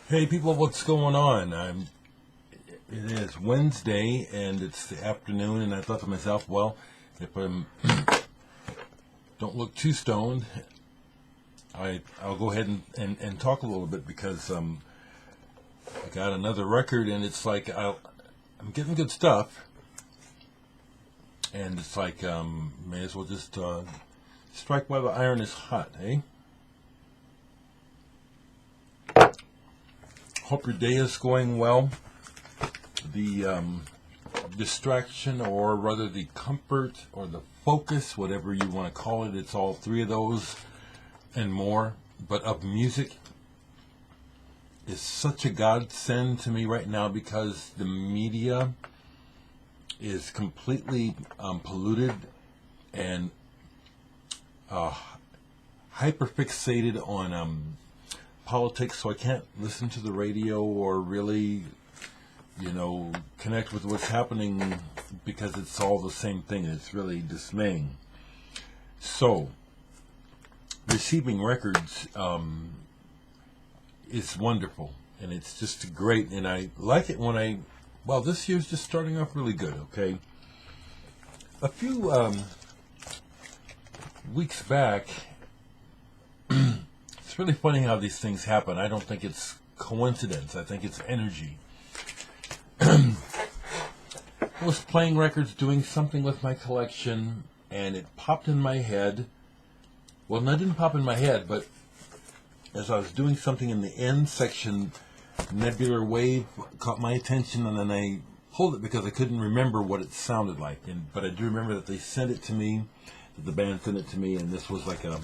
Hey people, what's going on? It is Wednesday and it's the afternoon, and I thought to myself, well, if I don't look too stoned, I'll go ahead and talk a little bit because I got another record, and it's like I'm getting good stuff, and it's like may as well just strike while the iron is hot, eh? Hope your day is going well. The distraction, or rather the comfort or the focus, whatever you want to call it, it's all three of those and more, but of music is such a godsend to me right now because the media is completely polluted and hyperfixated on politics, so I can't listen to the radio or really, connect with what's happening because it's all the same thing. It's really dismaying. So, receiving records is wonderful, and it's just great, and I like it when this year's just starting off really good, okay? A few weeks back, it's really funny how these things happen. I don't think it's coincidence. I think it's energy. I was playing records, doing something with my collection, and it popped in my head. Well, no, it didn't pop in my head, but as I was doing something in the end section, Nebular Wave caught my attention, and then I pulled it because I couldn't remember what it sounded like. But I do remember that they sent it to me, that the band sent it to me, and this was like a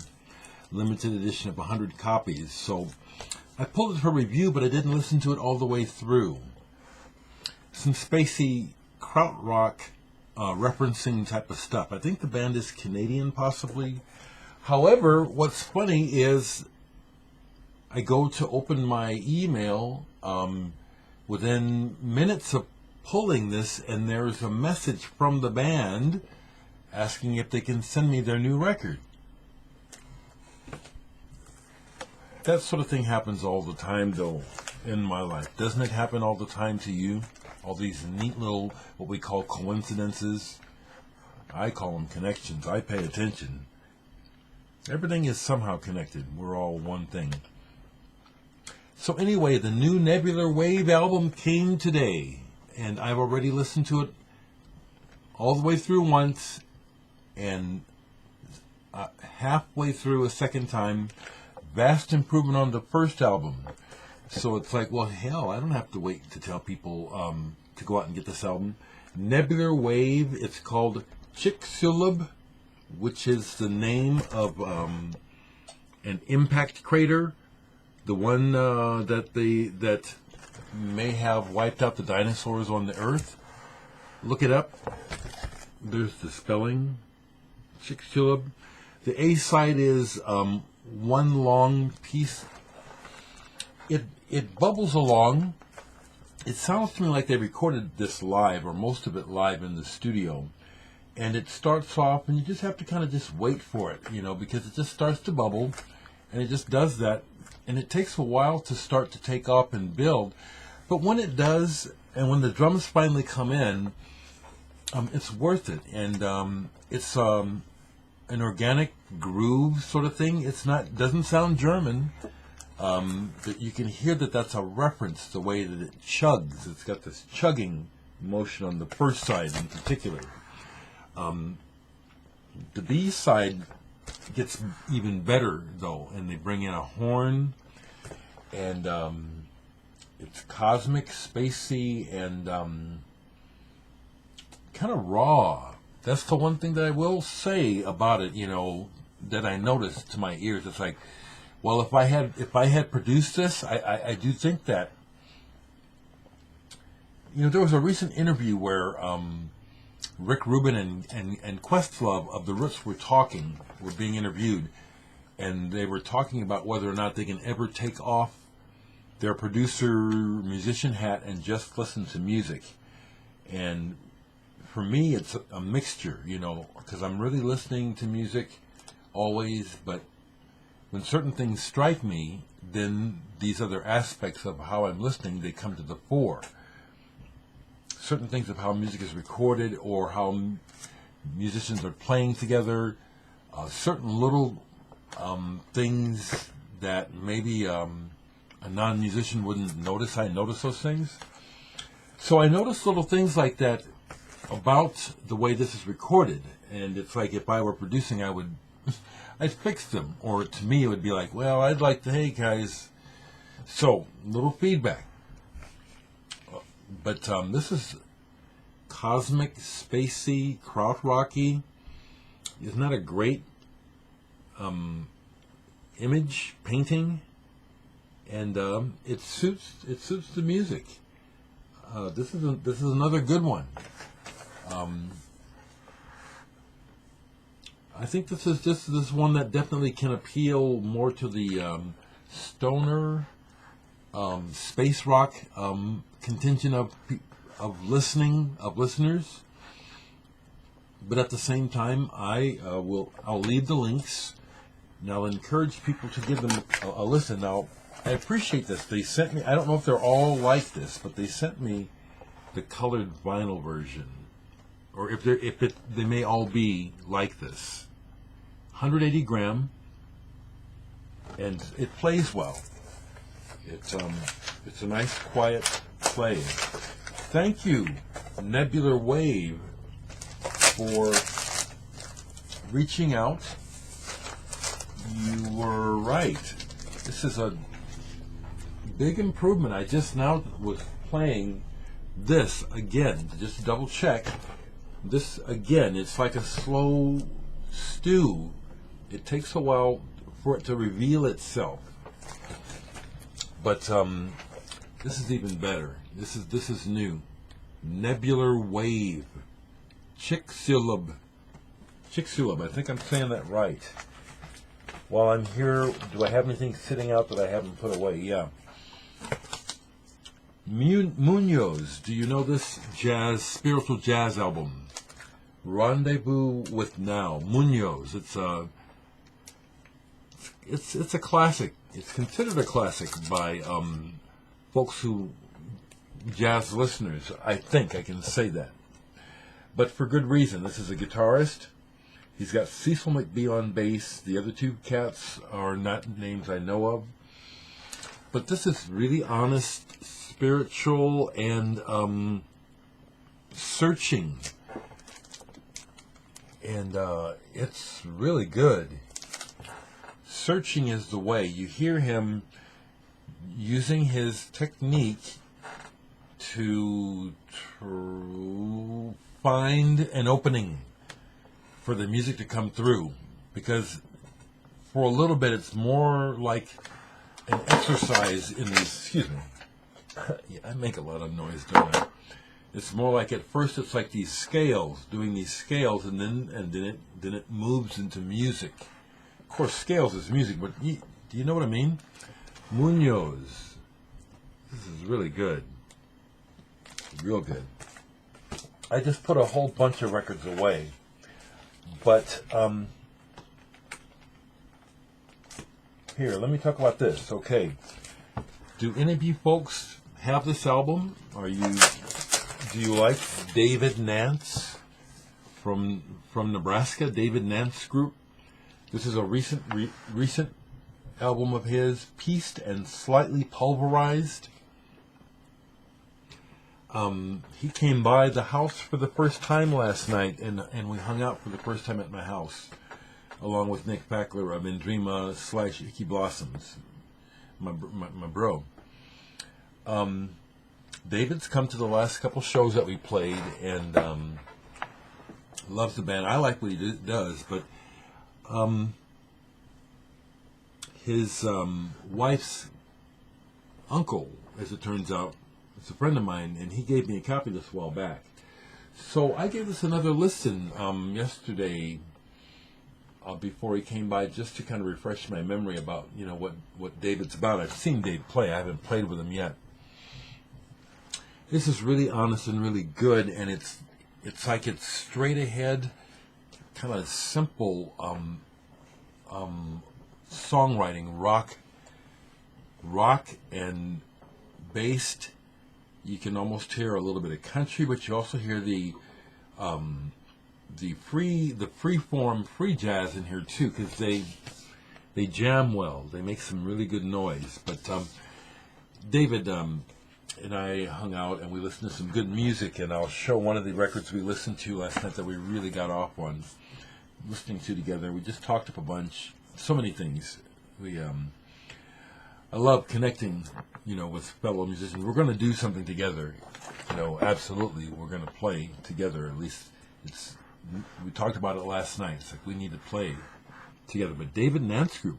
limited edition of 100 copies. So I pulled it for review, but I didn't listen to it all the way through. Some spacey krautrock referencing type of stuff. I think the band is Canadian, possibly. However, what's funny is I go to open my email within minutes of pulling this, and there's a message from the band asking if they can send me their new record. That sort of thing happens all the time, though, in my life. Doesn't it happen all the time to you? All these neat little, what we call coincidences. I call them connections. I pay attention. Everything is somehow connected. We're all one thing. So anyway, the new Nebular Wave album came today, and I've already listened to it all the way through once, and halfway through a second time. Vast improvement on the first album. So it's like, well, hell, I don't have to wait to tell people to go out and get this album. Nebular Wave, it's called Chicxulub, which is the name of an impact crater, the one that may have wiped out the dinosaurs on the Earth. Look it up. There's the spelling, Chicxulub. The A side is one long piece. It bubbles along. It sounds to me like they recorded this live, or most of it live in the studio. And it starts off, and you just have to kind of just wait for it, because it just starts to bubble, and it just does that. And it takes a while to start to take off and build. But when it does, and when the drums finally come in, it's worth it. And it's an organic groove sort of thing. Doesn't sound German. But you can hear that that's a reference to the way that it chugs. It's got this chugging motion on the first side in particular. The B side gets even better though, and they bring in a horn, and it's cosmic, spacey, and kind of raw. That's the one thing that I will say about it, that I noticed to my ears. It's like, well, if I had produced this, I do think that, there was a recent interview where Rick Rubin and Questlove of the Roots were being interviewed, and they were talking about whether or not they can ever take off their producer-musician hat and just listen to music. And for me, it's a mixture, because I'm really listening to music always, but when certain things strike me, then these other aspects of how I'm listening, they come to the fore. Certain things of how music is recorded or how musicians are playing together, certain little things that maybe a non-musician wouldn't notice. I notice those things. So I notice little things like that about the way this is recorded. And it's like if I were producing, I'd fix them. Or to me, it would be like, well, I'd like to, hey guys. So, little feedback. But this is cosmic, spacey, krautrocky. Isn't that a great image, painting? And it suits the music. This is another good one. I think this is one that definitely can appeal more to the stoner, space rock contingent of listeners. But at the same time, I'll leave the links, and I'll encourage people to give them a listen. Now, I appreciate this. They sent me, I don't know if they're all like this, but they sent me the colored vinyl version, or they may all be like this. 180 gram, and it plays well. It's a nice quiet play. Thank you, Nebular Wave, for reaching out. You were right. This is a big improvement. I just now was playing this again, just to double check. This again, it's like a slow stew. It takes a while for it to reveal itself. But this is even better. This is new. Nebular Wave. Chicxulub. I think I'm saying that right. While I'm here, do I have anything sitting out that I haven't put away? Yeah. Munoz. Do you know this spiritual jazz album? Rendezvous with Now. Munoz. It's a classic. It's considered a classic by folks jazz listeners. I think I can say that. But for good reason. This is a guitarist. He's got Cecil McBee on bass. The other two cats are not names I know of. But this is really honest, spiritual, and searching. And it's really good. Searching is the way. You hear him using his technique to find an opening for the music to come through, because for a little bit it's more like an exercise in these, excuse me, yeah, I make a lot of noise, don't I? It's more like at first it's like these scales, doing these scales, and then it moves into music. Of course, scales is music, but do you know what I mean? Munoz. This is really good. Real good. I just put a whole bunch of records away. But, here, let me talk about this. Okay. Do any of you folks have this album? Do you like David Nance from Nebraska? David Nance Group. This is a recent album of his, Pieced and Slightly Pulverized. He came by the house for the first time last night, and we hung out for the first time at my house, along with Nick Fackler of Indrima / Icky Blossoms, my bro. David's come to the last couple shows that we played, and loves the band. I like what he does, but his wife's uncle, as it turns out, is a friend of mine, and he gave me a copy this a while back. So I gave this another listen yesterday before he came by, just to kind of refresh my memory about what David's about. I've seen Dave play. I haven't played with him yet. This is really honest and really good, and it's like it's straight ahead, kind of simple songwriting, rock rock and based. You can almost hear a little bit of country, but you also hear the free form free jazz in here too, because they jam well. They make some really good noise. But David and I hung out and we listened to some good music, and I'll show one of the records we listened to last night that we really got off on listening to together. We just talked up a bunch, so many things. I love connecting, with fellow musicians. We're going to do something together, absolutely. We're going to play together. At least we talked about it last night. It's like we need to play together. But David Nance Group,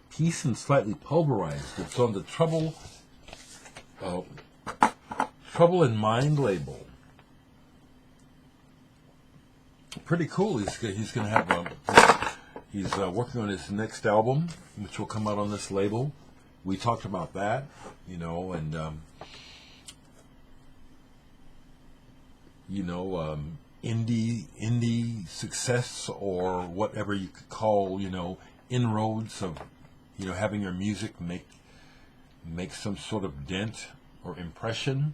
Peace and Slightly Pulverized. It's on the Trouble in Mind label. Pretty cool. He's going to have he's working on his next album, which will come out on this label. We talked about that, and indie success, or whatever you could call, inroads of, having your music make some sort of dent or impression.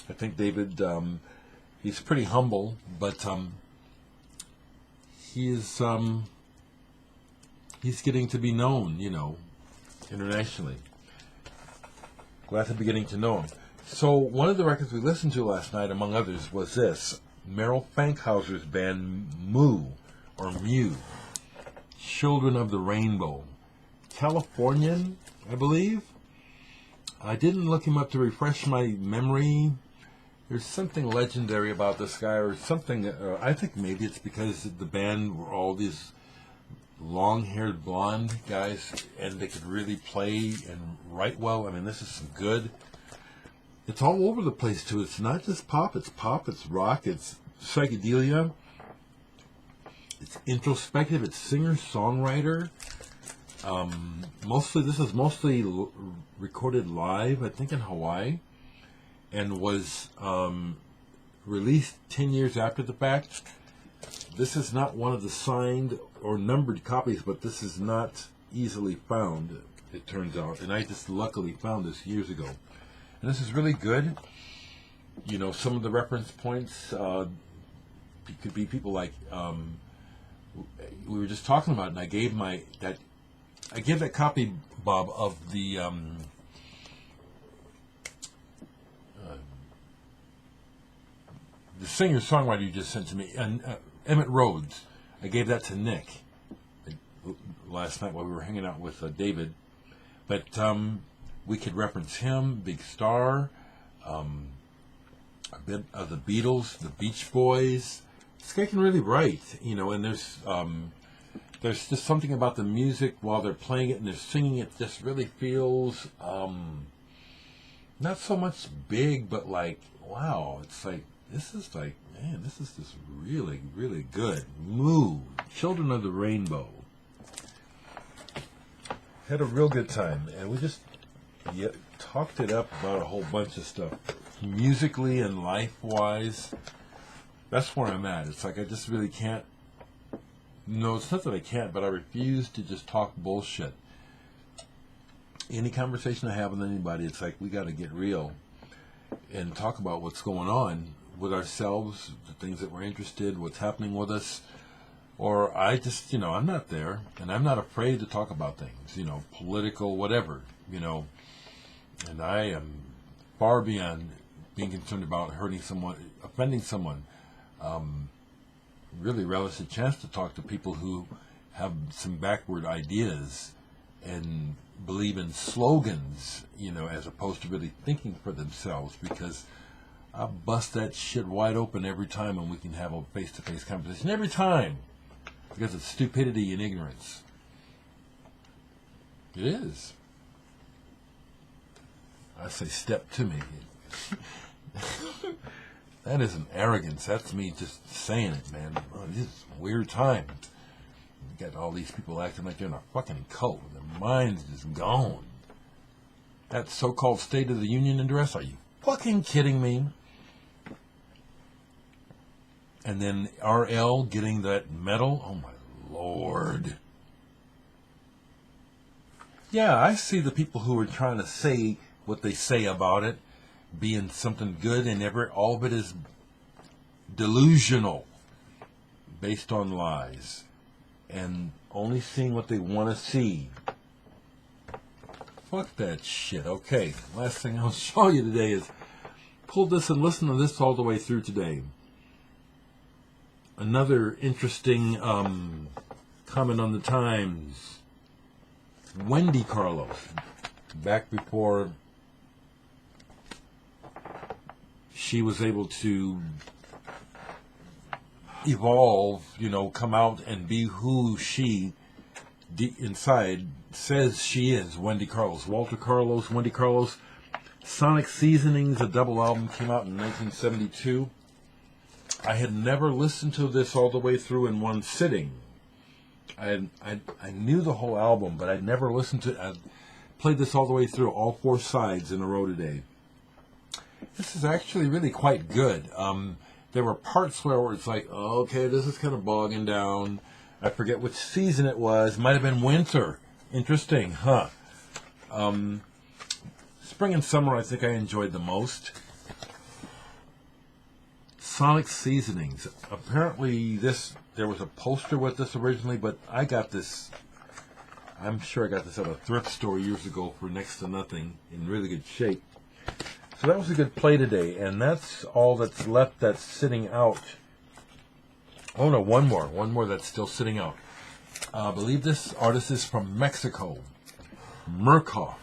I think David, he's pretty humble, but he's getting to be known, internationally. Glad to be getting to know him. So one of the records we listened to last night, among others, was this. Merrill Fankhauser's band Mew, Children of the Rainbow. Californian, I believe. I didn't look him up to refresh my memory. There's something legendary about this guy, or something. I think maybe it's because the band were all these long-haired blonde guys, and they could really play and write well. I mean, this is some good. It's all over the place too. It's not just pop, it's rock, it's psychedelia, it's introspective, it's singer-songwriter. This is mostly recorded live, I think in Hawaii, and was released 10 years after the fact. This is not one of the signed or numbered copies, but this is not easily found, it turns out. And I just luckily found this years ago. And this is really good. Some of the reference points could be people like we were just talking about, and I gave that copy, Bob, of the singer-songwriter you just sent to me, and Emmett Rhodes. I gave that to Nick last night while we were hanging out with David. But we could reference him, Big Star, a bit of the Beatles, the Beach Boys. This guy can really write, and there's just something about the music while they're playing it and they're singing it just really feels not so much big, but like, wow, it's like, this is like, man, this is just really, really good. Moo, Children of the Rainbow. Had a real good time, and we just talked it up about a whole bunch of stuff. Musically and life-wise, that's where I'm at. It's like I just really can't, no, it's not that I can't, but I refuse to just talk bullshit. Any conversation I have with anybody, it's like we got to get real and talk about what's going on with ourselves, the things that we're interested, what's happening with us. Or I just, I'm not there, and I'm not afraid to talk about things, political, whatever, and I am far beyond being concerned about hurting someone, offending someone. Really relish the chance to talk to people who have some backward ideas and believe in slogans, as opposed to really thinking for themselves, because I bust that shit wide open every time when we can have a face-to-face conversation. Every time. Because it's stupidity and ignorance. It is. I say, step to me. That isn't arrogance. That's me just saying it, man. Oh, this is a weird time. You got all these people acting like they're in a fucking cult. Their mind's just gone. That so-called State of the Union address? Are you fucking kidding me? And then RL getting that medal? Oh, my Lord. Yeah, I see the people who are trying to say what they say about it being something good, and all of it is delusional, based on lies, and only seeing what they want to see. Fuck that shit. Okay, last thing I'll show you today is pull this and listen to this all the way through today. Another interesting comment on the times. Wendy Carlos, back before she was able to evolve, come out and be who she inside says she is. Wendy Carlos, Walter Carlos, Wendy Carlos. Sonic Seasonings, a double album, came out in 1972. I had never listened to this all the way through in one sitting. I knew the whole album, but I'd never listened to it. I played this all the way through, all 4 sides in a row today. This is actually really quite good. There were parts where it's like, okay, this is kind of bogging down. I forget which season it was. Might have been winter. Interesting, huh? Spring and summer, I think I enjoyed the most. Sonic Seasonings. Apparently, there was a poster with this originally, but I got this. I'm sure I got this at a thrift store years ago for next to nothing, in really good shape. So that was a good play today, and that's all that's left that's sitting out. Oh no, one more that's still sitting out. I believe this artist is from Mexico. Murkoff.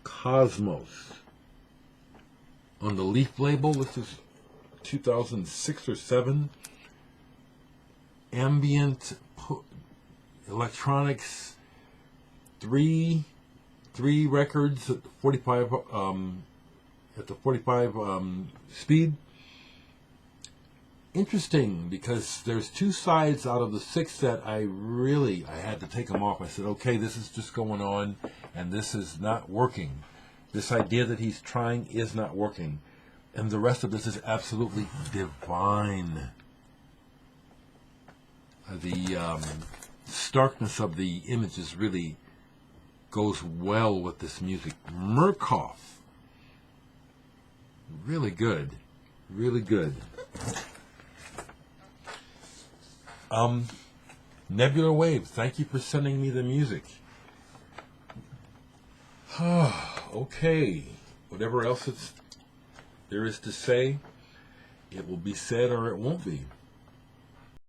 Cosmos. On the Leaf label, this is 2006 or 7. Ambient electronics. Three records at 45 speed. Interesting, because there's 2 sides out of the 6 that I had to take them off. I said, okay, this is just going on, and this is not working. This idea that he's trying is not working. And the rest of this is absolutely divine. The starkness of the images really goes well with this music. Murkoff. Really good. Really good. Nebular Wave, thank you for sending me the music. Okay. Whatever else there is to say, it will be said or it won't be.